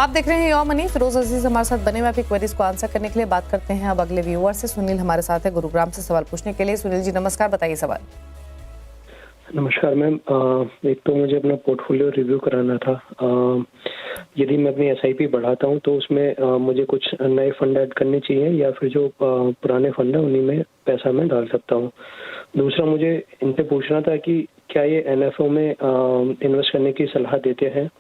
आप देख रहे हैं योर मनी। फिरोज अजीज हमारे साथ बने हुए आपकी क्वेरीज को आंसर करने के लिए। बात करते हैं अब अगले व्यूअर से। सुनील हमारे साथ है गुरुग्राम से सवाल पूछने के लिए। सुनील जी नमस्कार, बताइए सवाल। नमस्कार मैम। एक तो मुझे अपना पोर्टफोलियो रिव्यू कराना था। यदि मैं अपनी एसआईपी बढ़ाता हूं तो उसमें मुझे कुछ नए फंड ऐड करने चाहिए या फिर जो पुराने फंड है उन्हीं में पैसा मैं डाल सकता हूं। दूसरा, मुझे इनसे पूछना था कि क्या ये एनएफओ में इन्वेस्ट करने की सलाह देते हैं।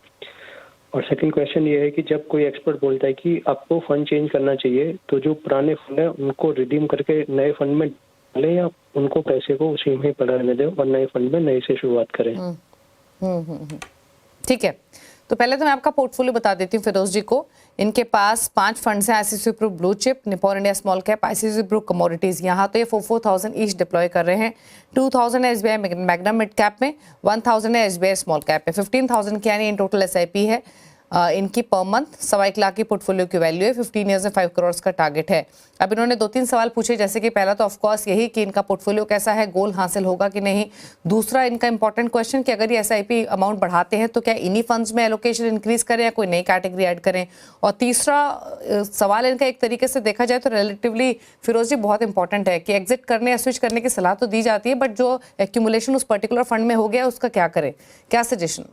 और सेकंड क्वेश्चन ये है कि जब कोई एक्सपर्ट बोलता है कि आपको फंड चेंज करना चाहिए तो जो पुराने फंड है उनको रिडीम करके नए फंड में डालें या उनको पैसे को उसी में पड़ा रहने दें और नए फंड में नए से शुरुआत करें। ठीक है, तो पहले तो मैं आपका पोर्टफोलियो बता देती हूँ फिरोज जी को। इनके पास 5 फंड्स हैं। ICICI Pru blue chip, Nippon India small cap, ICICI Pru commodities. यहाँ तो ये 4,000 ईच डिप्लॉय कर रहे हैं। 2,000 है एसबीआई मैग्नम मिड कैप में, 1,000 है एसबीआई स्मॉल कैप में। 15,000 की यानी इन टोटल एसआईपी है इनकी पर मंथ। 1.25 लाख की पोर्टफोलियो की वैल्यू है। 15 ईयर्स में 5 करोड़ का टारगेट है। अब इन्होंने 2-3 सवाल पूछे, जैसे कि पहला तो ऑफकोर्स यही कि इनका पोर्टफोलियो कैसा है, गोल हासिल होगा कि नहीं। दूसरा इनका इंपॉर्टेंट क्वेश्चन कि अगर ये एसआईपी अमाउंट बढ़ाते हैं तो क्या इन्हीं फंड्स में एलोकेशन इंक्रीज करें या कोई नई कैटेगरी ऐड करें। और तीसरा सवाल इनका एक तरीके से देखा जाए तो रिलेटिवली फिरोज जी बहुत इंपॉर्टेंट है कि एग्जिट करने या स्विच करने की सलाह तो दी जाती है, बट जो एक्यूमुलेशन उस पर्टिकुलर फंड में हो गया उसका क्या करें, क्या सजेशन।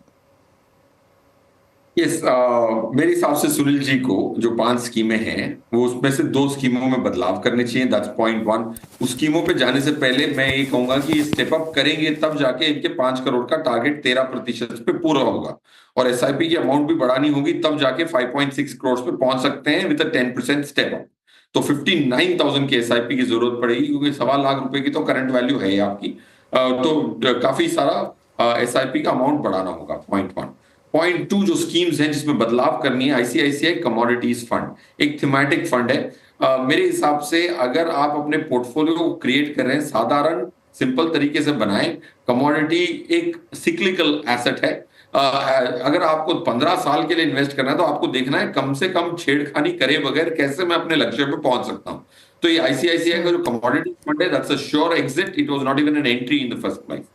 मेरे हिसाब से सुनील जी को जो 5 स्कीमें हैं वो उसमें से 2 स्कीमों में बदलाव करने चाहिए। That's point 1। उस स्कीमों पे जाने से पहले मैं ये कहूंगा कि स्टेप अप करेंगे तब जाके इनके 5 करोड़ का टारगेट 13% पे पूरा होगा और एसआईपी की अमाउंट भी बढ़ानी होगी, तब जाके 5.6 करोड़ पे पहुंच सकते हैं विद 10% स्टेप अप। तो 59,000 की एसआईपी की जरूरत पड़ेगी क्योंकि 1.25 लाख रुपए की तो करंट वैल्यू है आपकी। तो काफी सारा एसआईपी का अमाउंट बढ़ाना होगा, पॉइंट 1। पॉइंट 2, जो स्कीम्स हैं जिसमें बदलाव करनी है, आईसीआईसीआई कमोडिटीज फंड एक थीमेटिक फंड है। मेरे हिसाब से अगर आप अपने पोर्टफोलियो को क्रिएट कर रहे हैं, साधारण सिंपल तरीके से बनाएं। कमोडिटी एक सिक्लिकल एसेट है। अगर आपको 15 साल के लिए इन्वेस्ट करना है तो आपको देखना है कम से कम छेड़खानी करे बगैर कैसे मैं अपने लक्ष्य पे पहुंच सकता हूं। तो ये आईसीआईसीआई का जो कमोडिटी फंड है, that's a sure exit. It was not even an entry in the first place.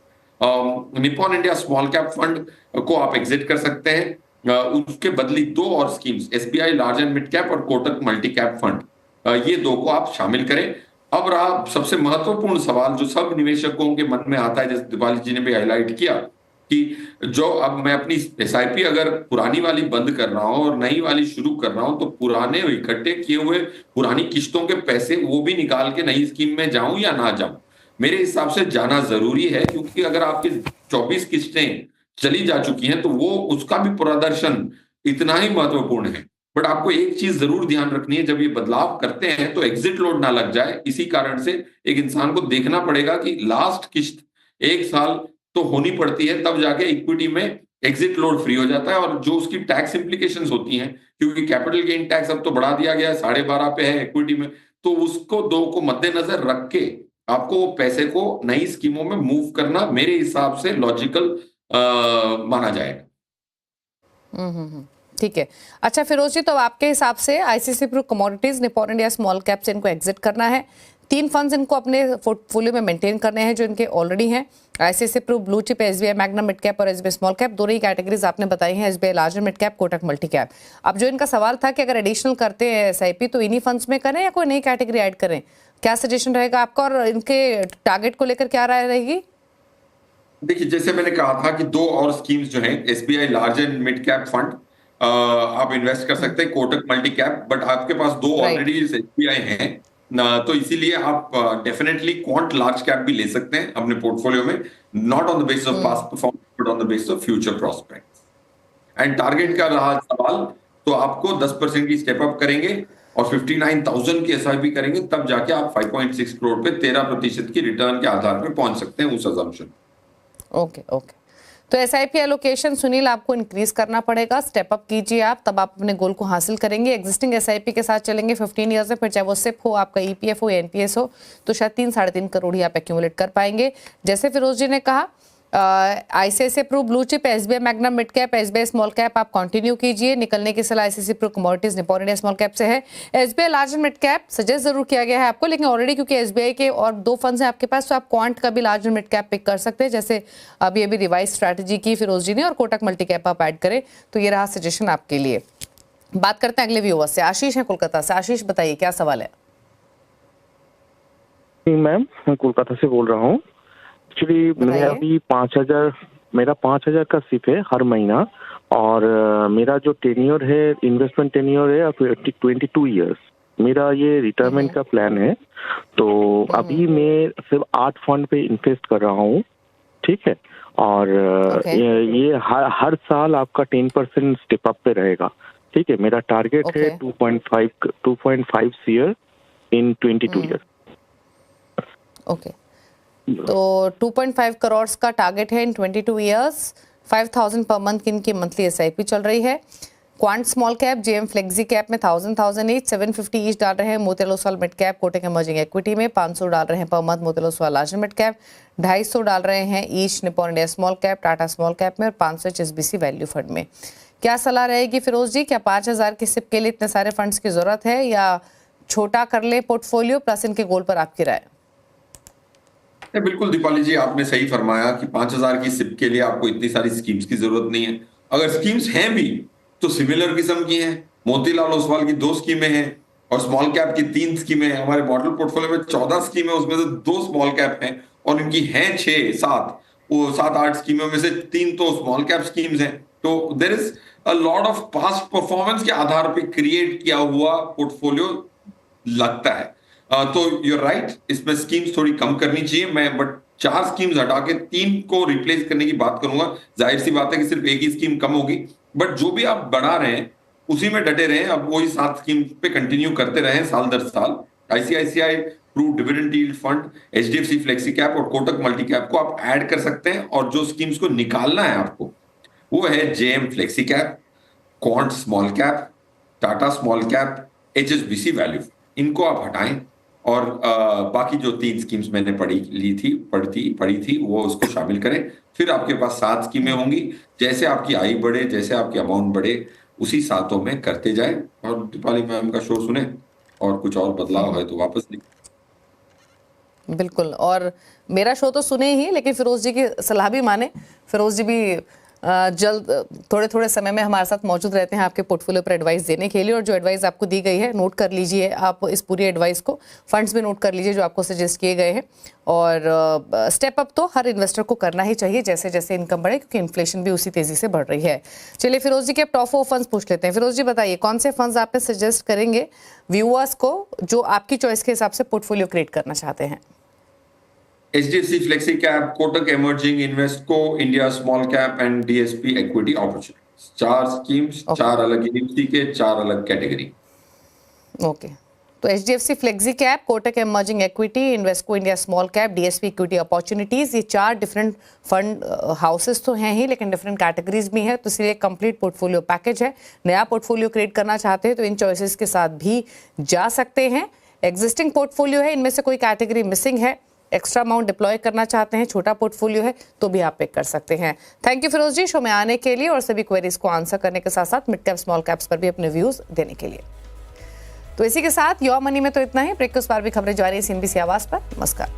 Nippon India small cap fund को आप एग्जिट कर सकते हैं। उसके बदली 2 और schemes, SBI large and mid cap और कोटक मल्टी कैप फंड, ये 2 को आप शामिल करें। अब रहा सबसे महत्वपूर्ण सवाल जो सब निवेशकों के मन में आता है, जैसे दिवाली जी ने भी हाईलाइट किया कि जो अब मैं अपनी एसआईपी अगर पुरानी वाली बंद कर रहा हूं और नई वाली शुरू कर रहा हूं तो पुराने इकट्ठे किए हुए पुरानी किस्तों के पैसे वो भी निकाल के नई स्कीम में जाऊं या ना जाऊं। मेरे हिसाब से जाना जरूरी है क्योंकि अगर आपकी 24 किस्तें चली जा चुकी हैं तो वो उसका भी प्रदर्शन इतना ही महत्वपूर्ण है। बट आपको एक चीज जरूर ध्यान रखनी है, जब ये बदलाव करते हैं तो एग्जिट लोड ना लग जाए। इसी कारण से एक इंसान को देखना पड़ेगा कि लास्ट किस्त 1 साल तो होनी पड़ती है, तब जाके इक्विटी में एग्जिट लोड फ्री हो जाता है। और जो उसकी टैक्स इंप्लीकेशंस होती हैं, क्योंकि कैपिटल गेन टैक्स अब तो बढ़ा दिया गया है, 12.5 पे है इक्विटी में, तो उसको 2 को मद्देनजर रख के आपको पैसे को नई स्कीमों में मूव करना मेरे हिसाब से लॉजिकल माना जाएगा। ठीक है। अच्छा फिरोज जी, तो आपके हिसाब से ICICI Pru commodities, Nippon India small cap से इनको एग्जिट करना है। 3 फंड्स इनको अपने पोर्टफोलियो में मेंटेन करने हैं जो इनके ऑलरेडी हैं। ICICI Pru blue chip, SBI Magnum mid cap और एसबीआई स्मॉल कैप। दोनों ही कैटेगरीज आपने बताई हैं, SBI large mid cap, Kotak multi cap. अब जो इनका सवाल था कि अगर एडिशनल करते हैं एसआईपी तो इन्हीं फंड्स में करें या कोई नई कैटेगरी ऐड करें, क्या सजेशन रहेगा आपका और इनके टारगेट को लेकर क्या राय रहेगी। देखिए, जैसे मैंने कहा था कि 2 और स्कीम्स जो हैं, SBI large and mid cap fund आप इन्वेस्ट कर सकते हैं, कोटक मल्टी कैप, बट आपके पास 2 ऑलरेडी एसबीआई हैं ना, तो इसीलिए आप डेफिनेटली क्वांट लार्ज कैप भी ले सकते हैं अपने पोर्टफोलियो में, not on the basis of past performance but on the basis of future prospects. And target का रहा सवाल, तो आपको 10% की स्टेप अप करेंगे और 59,000 की एसआईपी करेंगे, तब जाके आप 5.6 करोड़ पे 13% की रिटर्न के आधार पे पहुंच सकते हैं उस अजम्पशन। ओके। तो एसआईपी एलोकेशन सुनील आपको इंक्रीज करना पड़ेगा, स्टेप अप कीजिए आप, तब आप अपने गोल को हासिल करेंगे। एग्जिस्टिंग एसआईपी के साथ चलेंगे 15 ईयर्स में, फिर चाहे वो सिप हो, आपका ईपीएफ हो या एनपीएस हो, तो शायद 3-3.5 करोड़ ही आप एक्यूमुलेट कर पाएंगे। जैसे फिरोज जी ने कहा, ICICI Pru blue chip, SBI Magnum mid cap, SBI small cap आप कंटिन्यू कीजिए। निकलने की सलाह ICICI Pru commodities, Nippon India small cap से है। SBI large and mid cap suggest जरूर किया गया है आपको, लेकिन ऑलरेडी क्योंकि एसबीआई के और 2 फंड्स हैं आपके पास, तो आप क्वांट का भी large and mid cap pick कर सकते हैं, जैसे अभी रिवाइज स्ट्रैटेजी की फिरोज जी ने, और कोटक मल्टी कैप आप ऐड करें। तो ये रहा सजेशन आपके लिए। बात करते हैं अगले व्यूअर से। आशीष है कोलकाता से। आशीष बताइए क्या सवाल है? मैम मैं कोलकाता से बोल रहा हूँ। एक्चुअली मैं अभी 5,000 मेरा 5,000 का सिप है हर महीना, और मेरा जो टेन्योर है, इन्वेस्टमेंट टेन्योर है 22 ईयर्स। मेरा ये रिटायरमेंट का प्लान है। तो अभी मैं सिर्फ 8 फंड पे इन्वेस्ट कर रहा हूँ, ठीक है। और ये हर साल आपका 10% स्टेप अप पे रहेगा, ठीक है। मेरा टारगेट है 2.5 सीआर इन 22 ईयर। ओके, तो 2.5 करोड़ का टारगेट है इन 22 इयर्स। 5,000 पर मंथ इनकी मंथली एसआईपी चल रही है। Quant small cap, JM flexi cap में 1,000 ईच, 750 ईच डाल रहे हैं। Motilal Oswal mid cap, Kotak emerging equity में 500 डाल रहे हैं per month. Motilal Oswal large mid cap 250 डाल रहे हैं each Nippon India small cap, Tata small cap में, और 500 HSBC वैल्यू फंड में। क्या सलाह रहेगी फिरोज जी? क्या 5,000 की सिप के लिए इतने सारे फंड्स की जरूरत है, या छोटा कर ले पोर्टफोलियो प्लस इनके गोल पर आपकी राय? बिल्कुल दीपाली जी, आपने सही फरमाया कि 5,000 की सिप के लिए आपको इतनी सारी स्कीम्स की जरूरत नहीं है। अगर स्कीम्स हैं भी तो सिमिलर किस्म की हैं। मोतीलाल ओसवाल की 2 स्कीमें हैं और स्मॉल कैप की 3 स्कीमें हैं। हमारे मॉडल पोर्टफोलियो में 14 स्कीमें, उसमें से 2 स्मॉल कैप हैं और इनकी हैं 6-7, वो 7-8 स्कीमों में से 3 तो स्मॉल कैप स्कीम्स हैं। तो there is a lot of past performance के आधार पर क्रिएट किया हुआ पोर्टफोलियो लगता है। तो यूर राइट, इसमें स्कीम्स थोड़ी कम करनी चाहिए। मैं बट 4 स्कीम्स हटा के 3 को रिप्लेस करने की बात करूंगा। जाहिर सी बात है कि सिर्फ एक ही स्कीम कम होगी, बट जो भी आप बढ़ा रहे हैं उसी में डटे रहे। अब वही 7 स्कीम पे कंटिन्यू करते रहे साल दर साल। ICICI prove dividend yield fund, HDFC flexi cap और कोटक मल्टी कैप को आप ऐड कर सकते हैं। और जो स्कीम्स को निकालना है आपको वो है JM flexi cap, quant small cap, Tata small cap, HSBC value. इनको आप हटाएं और बाकी जो 3 स्कीम्स मैंने पढ़ी थी वो उसको शामिल करें। फिर आपके पास 7 स्कीमें होंगी। जैसे आपकी आय बढ़े, जैसे आपकी अमाउंट बढ़े, उसी 7 में करते जाए। और दीपाली मैम का शो सुने, और कुछ और बदलाव है तो वापस बिल्कुल। और मेरा शो तो सुने ही, लेकिन फिरोज जी की सलाह भी माने। फिरोज जी भी जल्द थोड़े थोड़े समय में हमारे साथ मौजूद रहते हैं आपके पोर्टफोलियो पर एडवाइस देने के लिए। और जो एडवाइस आपको दी गई है, नोट कर लीजिए आप इस पूरी एडवाइस को। फंड्स भी नोट कर लीजिए जो आपको सजेस्ट किए गए हैं। और स्टेप अप तो हर इन्वेस्टर को करना ही चाहिए जैसे जैसे इनकम बढ़े, क्योंकि इन्फ्लेशन भी उसी तेजी से बढ़ रही है। चलिए फिरोज जी के टॉप 4 फंड्स पूछ लेते हैं। फिरोज जी बताइए कौन से फंड्स आप सजेस्ट करेंगे व्यूअर्स को जो आपकी चॉइस के हिसाब से पोर्टफोलियो क्रिएट करना चाहते हैं? HDFC flexi cap, Kotak emerging, Invesco, India small cap and DSP equity opportunities. 4 schemes, 4 अलग निफ्टी के, 4 अलग कैटेगरी। ओके, तो HDFC flexi cap, Kotak emerging equity, Invesco India small cap, DSP equity opportunities, ये 4 डिफरेंट फंड हाउसेस तो हैं ही, लेकिन डिफरेंट कैटेगरीज भी हैं। तो इसलिए कंप्लीट पोर्टफोलियो पैकेज है। नया पोर्टफोलियो क्रिएट करना चाहते हैं तो इन चॉइसेस के साथ भी जा सकते हैं। एग्जिस्टिंग पोर्टफोलियो है, इनमें से कोई कैटेगरी मिसिंग है, एक्स्ट्रा अमाउंट डिप्लॉय करना चाहते हैं, छोटा पोर्टफोलियो है, तो भी आप पिक कर सकते हैं। Thank you Firoz ji show में आने के लिए और सभी क्वेरीज को आंसर करने के साथ साथ मिड कैप स्मॉल कैप्स पर भी अपने व्यूज देने के लिए। तो इसी के साथ योर मनी में तो इतना ही। ब्रेक के उस पार भी खबरें जारी है CNBC आवाज पर। नमस्कार।